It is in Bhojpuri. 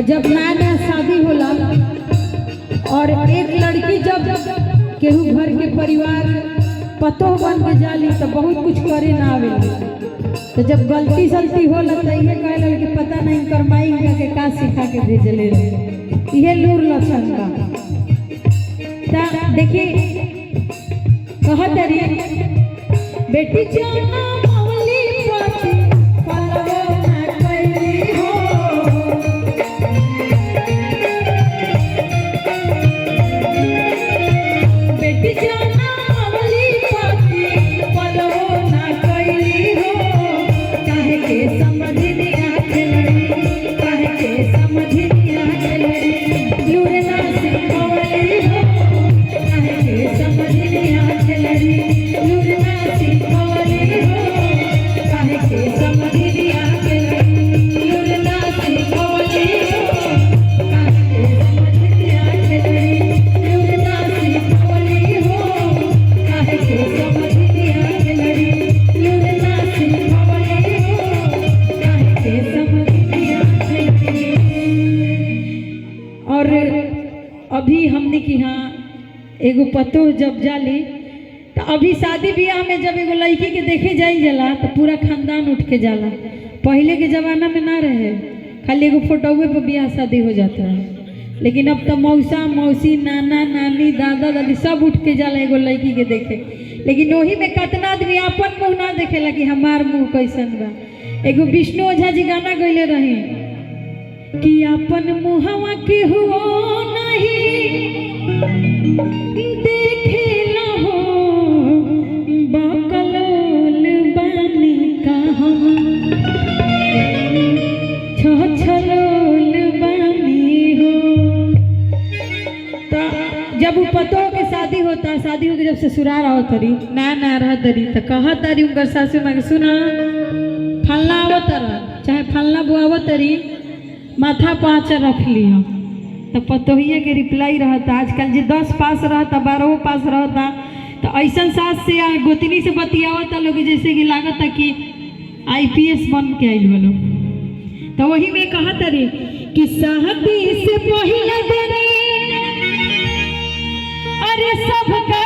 जब नया नया शादी होला और एक लड़की जब केहू घर के परिवार पतो बन के जाली तो बहुत कुछ करे ना आवे। तो जब गलती सलती होला तो ये कहल कि पता नहीं करमाई के का सिखा के भेजले ये लूर लक्षण का। देखिए कहत रही बेटी जाना मौली पाती पलवो ना कैली हो। बेटी जाना मौली पाती पलवो ना कैली हो। काहे के समझ दिया खिलड़ी, काहे के समझ दिया खिलड़ी, लूर ना सिखवली हो। काहे के समझ दिया खिलड़ी, लूर ना सिखवली हो। काहे के समझ दिया खिलड़ी, लूर ना सिखवली हो। काहे के समझ दिया खिलड़ी, लूर ना सिखवली हो। काहे के समझ दिया खिलड़ी, लूर ना सिखवली हो। काहे के समझ दिया खिलड़ी। और अभी हमने की हाँ एगो पतो जब जाली तो अभी शादी ब्याह में जब एगो लड़की के देखे जाई जाला तो पूरा खानदान उठ के जाला। पहले के जमाना में ना रहे, खाली एगो फोटोवे पर ब्याह शादी हो जाता है। लेकिन अब तो मौसा मौसी नाना नानी दादा दादी सब उठ के जाला एगो लड़की के देखे। लेकिन वही में कितना आदमी अपन मुँह ना देखेला कि हमार मुँह कैसन बा। एगो विष्णु ओझा जी गाना गईले रहे कि अपन मुहवा के हुओ नहीं देखेला हो, बकलोल बानी कहाँ छछलोल बानी हो। तो जब वो पतो के शादी होता, शादी होके जब ससुराल आओ तरी नया नया रह तरी तो कह तरी उनकर सासू माँ के सुना फलना आवत रह चाहे फलना बुआव तरी माथा पाँच रख लिया। तो पतोहिए के रिप्लाई रहता। आजकल जो 10 पास रहता 12 पास रहता तो ऐसा सास से गोतनी से बतियावता लोग जैसे कि लागत कि IPS बन के आइल बोलो। तो वही में कहा तरी कि शादी से पहले अरे सब का